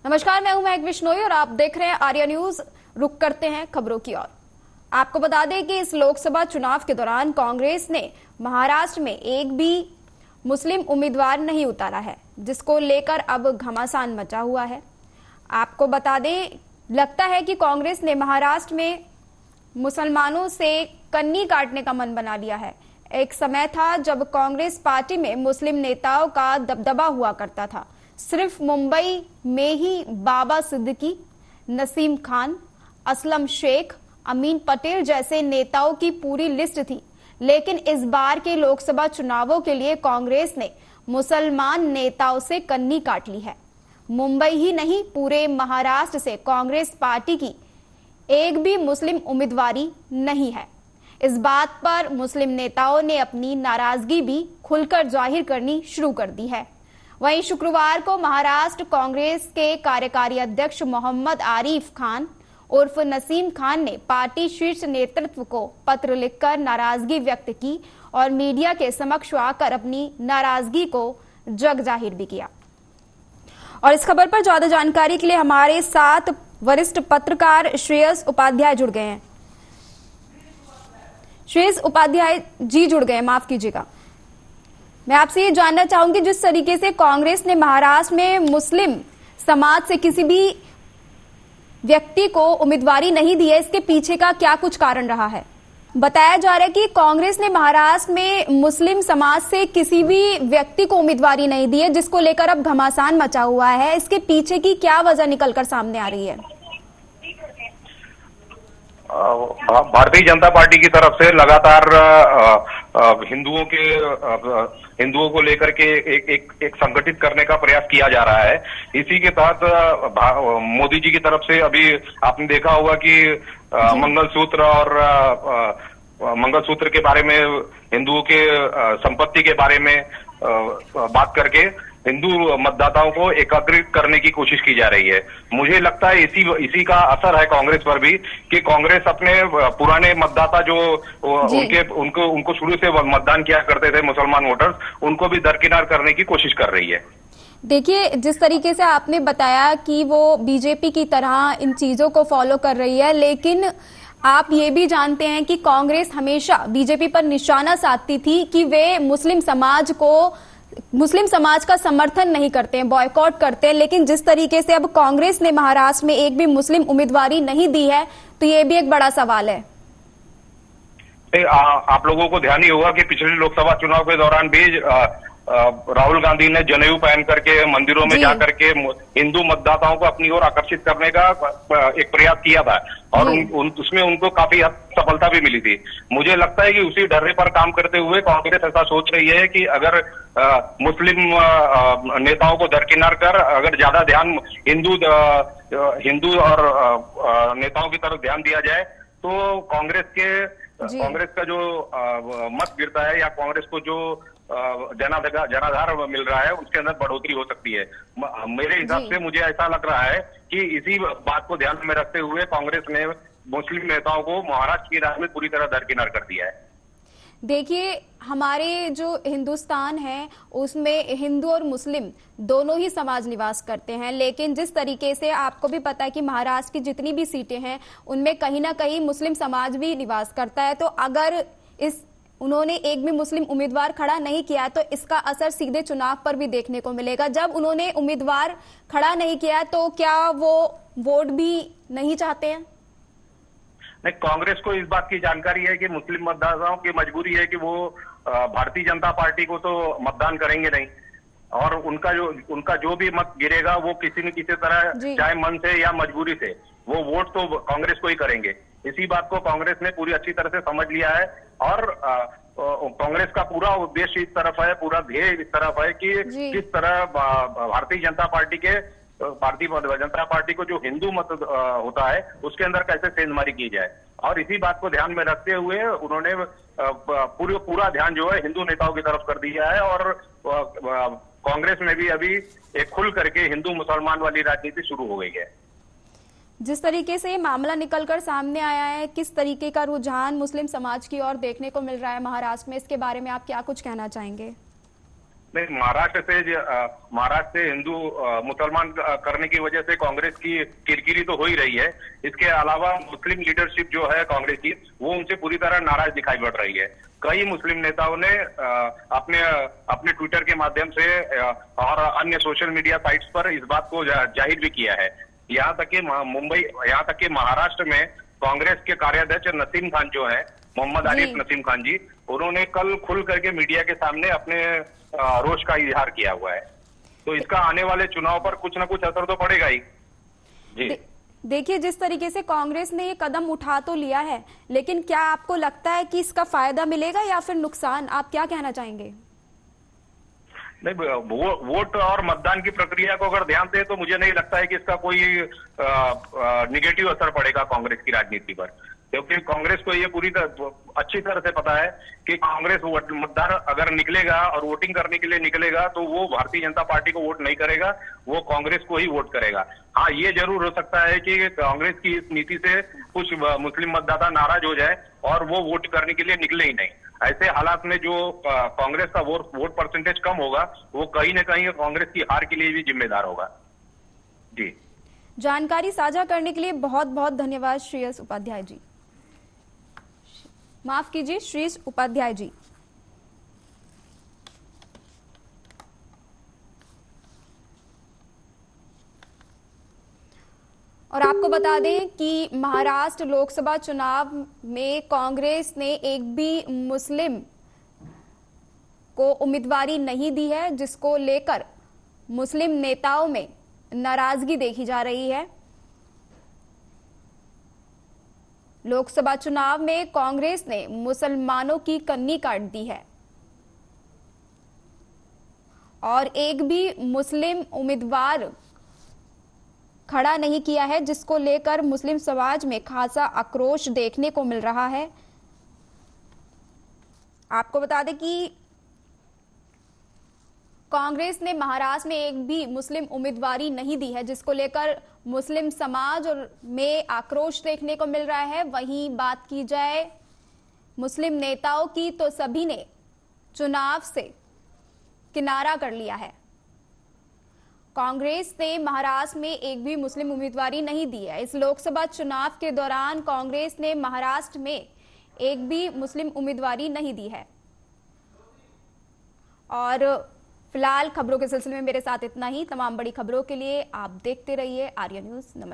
नमस्कार, मैं हूं महक बिश्नोई और आप देख रहे हैं आर्या न्यूज। रुक करते हैं खबरों की ओर। आपको बता दें कि इस लोकसभा चुनाव के दौरान कांग्रेस ने महाराष्ट्र में एक भी मुस्लिम उम्मीदवार नहीं उतारा है, जिसको लेकर अब घमासान मचा हुआ है। आपको बता दें, लगता है कि कांग्रेस ने महाराष्ट्र में मुसलमानों से कन्नी काटने का मन बना लिया है। एक समय था जब कांग्रेस पार्टी में मुस्लिम नेताओं का दबदबा हुआ करता था। सिर्फ मुंबई में ही बाबा सिद्दीकी, नसीम खान, असलम शेख, अमीन पटेल जैसे नेताओं की पूरी लिस्ट थी। लेकिन इस बार के लोकसभा चुनावों के लिए कांग्रेस ने मुसलमान नेताओं से कन्नी काट ली है। मुंबई ही नहीं, पूरे महाराष्ट्र से कांग्रेस पार्टी की एक भी मुस्लिम उम्मीदवारी नहीं है। इस बात पर मुस्लिम नेताओं ने अपनी नाराजगी भी खुलकर जाहिर करनी शुरू कर दी है। वहीं शुक्रवार को महाराष्ट्र कांग्रेस के कार्यकारी अध्यक्ष मोहम्मद आरिफ खान उर्फ नसीम खान ने पार्टी शीर्ष नेतृत्व को पत्र लिखकर नाराजगी व्यक्त की और मीडिया के समक्ष आकर अपनी नाराजगी को जग जाहिर भी किया। और इस खबर पर ज्यादा जानकारी के लिए हमारे साथ वरिष्ठ पत्रकार श्रेयस उपाध्याय जुड़ गए हैं। श्रेयस उपाध्याय जी जुड़ गए, माफ कीजिएगा। मैं आपसे ये जानना चाहूंगी, जिस तरीके से कांग्रेस ने महाराष्ट्र में मुस्लिम समाज से किसी भी व्यक्ति को उम्मीदवारी नहीं दी है, इसके पीछे का क्या कुछ कारण रहा है? बताया जा रहा है कि कांग्रेस ने महाराष्ट्र में मुस्लिम समाज से किसी भी व्यक्ति को उम्मीदवारी नहीं दी है, जिसको लेकर अब घमासान मचा हुआ है। इसके पीछे की क्या वजह निकलकर सामने आ रही है? भारतीय जनता पार्टी की तरफ से लगातार हिंदुओं को लेकर के एक संगठित करने का प्रयास किया जा रहा है। इसी के तहत मोदी जी की तरफ से अभी आपने देखा होगा कि मंगलसूत्र के बारे में, हिंदुओं के संपत्ति के बारे में बात करके हिंदू मतदाताओं को एकत्रित करने की कोशिश की जा रही है। मुझे लगता है इसी का असर है कांग्रेस पर भी, कि कांग्रेस अपने पुराने मतदाता जो उनको शुरू से मतदान किया करते थे, मुसलमान वोटर्स, उनको भी दरकिनार करने की कोशिश कर रही है। देखिए, जिस तरीके से आपने बताया कि वो बीजेपी की तरह इन चीजों को फॉलो कर रही है, लेकिन आप ये भी जानते हैं कि कांग्रेस हमेशा बीजेपी पर निशाना साधती थी कि वे मुस्लिम समाज का समर्थन नहीं करते हैं, बॉयकॉट करते हैं। लेकिन जिस तरीके से अब कांग्रेस ने महाराष्ट्र में एक भी मुस्लिम उम्मीदवारी नहीं दी है, तो ये भी एक बड़ा सवाल है। आप लोगों को ध्यान ही होगा कि पिछले लोकसभा चुनाव के दौरान भी राहुल गांधी ने जनेऊ पहन करके मंदिरों में जाकर के हिंदू मतदाताओं को अपनी ओर आकर्षित करने का एक प्रयास किया था, और उसमें उनको काफी सफलता भी मिली थी। मुझे लगता है कि उसी डर्रे पर काम करते हुए कांग्रेस ऐसा सोच रही है कि अगर मुस्लिम नेताओं को दरकिनार कर अगर ज्यादा ध्यान हिंदू और नेताओं की तरफ ध्यान दिया जाए, तो कांग्रेस का जो मत गिरता है या कांग्रेस को जो जनाधार मिल रहा है, उसके अंदर बढ़ोतरी हो सकती है। मेरे हिसाब से मुझे ऐसा लग रहा है कि इसी बात को ध्यान में रखते हुए कांग्रेस ने मुस्लिम नेताओं को महाराष्ट्र की राह में पूरी तरह दरकिनार कर दिया है। देखिए, हमारे जो हिंदुस्तान है उसमें हिंदू और मुस्लिम दोनों ही समाज निवास करते हैं, लेकिन जिस तरीके से आपको भी पता है कि महाराष्ट्र की जितनी भी सीटें हैं उनमें कहीं ना कहीं मुस्लिम समाज भी निवास करता है। तो अगर उन्होंने एक भी मुस्लिम उम्मीदवार खड़ा नहीं किया है, तो इसका असर सीधे चुनाव पर भी देखने को मिलेगा। जब उन्होंने उम्मीदवार खड़ा नहीं किया, तो क्या वो वोट भी नहीं चाहते हैं? नहीं, कांग्रेस को इस बात की जानकारी है कि मुस्लिम मतदाताओं की मजबूरी है कि वो भारतीय जनता पार्टी को तो मतदान करेंगे नहीं, और उनका जो भी मत गिरेगा वो किसी न किसी तरह, चाहे मन से या मजबूरी से, वो वोट तो कांग्रेस को ही करेंगे। इसी बात को कांग्रेस ने पूरी अच्छी तरह से समझ लिया है, और कांग्रेस का पूरा उद्देश्य इस तरफ है, पूरा ध्येय इस तरफ है कि किस तरह भारतीय जनता पार्टी को जो हिंदू मत होता है उसके अंदर कैसे सेंधमारी की जाए। और इसी बात को ध्यान में रखते हुए उन्होंने पूरा ध्यान जो है हिंदू नेताओं की तरफ कर दिया है, और कांग्रेस में भी अभी एक खुल करके हिंदू मुसलमान वाली राजनीति शुरू हो गई है। जिस तरीके से ये मामला निकलकर सामने आया है, किस तरीके का रुझान मुस्लिम समाज की ओर देखने को मिल रहा है महाराष्ट्र में, इसके बारे में आप क्या कुछ कहना चाहेंगे? नहीं, महाराष्ट्र से हिंदू मुसलमान करने की वजह से कांग्रेस की किरकिरी तो हो ही रही है। इसके अलावा मुस्लिम लीडरशिप जो है कांग्रेस की, वो उनसे पूरी तरह नाराज दिखाई पड़ रही है। कई मुस्लिम नेताओं ने अपने ट्विटर के माध्यम से और अन्य सोशल मीडिया साइट्स पर इस बात को जाहिर भी किया है। यहाँ तक कि महाराष्ट्र में कांग्रेस के कार्याध्यक्ष नसीम खान जो है, मोहम्मद आरिफ नसीम खान जी, उन्होंने कल खुल करके मीडिया के सामने अपने रोष का इजहार किया हुआ है। तो इसका आने वाले चुनाव पर कुछ ना कुछ असर तो पड़ेगा ही। जी देखिए, जिस तरीके से कांग्रेस ने ये कदम उठा तो लिया है, लेकिन क्या आपको लगता है कि इसका फायदा मिलेगा या फिर नुकसान? आप क्या कहना चाहेंगे? नहीं, वोट और मतदान की प्रक्रिया को अगर ध्यान दे तो मुझे नहीं लगता है कि इसका कोई निगेटिव असर पड़ेगा कांग्रेस की राजनीति पर, क्योंकि कांग्रेस को ये पूरी अच्छी तरह से पता है कि कांग्रेस मतदार अगर निकलेगा और वोटिंग करने के लिए निकलेगा तो वो भारतीय जनता पार्टी को वोट नहीं करेगा, वो कांग्रेस को ही वोट करेगा। हाँ, ये जरूर हो सकता है कि कांग्रेस की इस नीति से कुछ मुस्लिम मतदाता नाराज हो जाए और वो वोट करने के लिए निकले ही नहीं। ऐसे हालात में जो कांग्रेस का वोट परसेंटेज कम होगा, वो कहीं ना कहीं कांग्रेस की हार के लिए भी जिम्मेदार होगा। जी, जानकारी साझा करने के लिए बहुत बहुत धन्यवाद श्रेयस उपाध्याय जी। माफ कीजिए, श्रेयस उपाध्याय जी। और आपको बता दें कि महाराष्ट्र लोकसभा चुनाव में कांग्रेस ने एक भी मुस्लिम को उम्मीदवारी नहीं दी है, जिसको लेकर मुस्लिम नेताओं में नाराजगी देखी जा रही है। लोकसभा चुनाव में कांग्रेस ने मुसलमानों की कन्नी काट दी है और एक भी मुस्लिम उम्मीदवार खड़ा नहीं किया है, जिसको लेकर मुस्लिम समाज में खासा आक्रोश देखने को मिल रहा है। आपको बता दें कि कांग्रेस ने महाराष्ट्र में एक भी मुस्लिम उम्मीदवारी नहीं दी है, जिसको लेकर मुस्लिम समाज और में आक्रोश देखने को मिल रहा है। वहीं बात की जाए मुस्लिम नेताओं की, तो सभी ने चुनाव से किनारा कर लिया है। कांग्रेस ने महाराष्ट्र में एक भी मुस्लिम उम्मीदवारी नहीं दी है। इस लोकसभा चुनाव के दौरान कांग्रेस ने महाराष्ट्र में एक भी मुस्लिम उम्मीदवारी नहीं दी है। और फिलहाल खबरों के सिलसिले में मेरे साथ इतना ही। तमाम बड़ी खबरों के लिए आप देखते रहिए आर्या न्यूज। नमस्कार।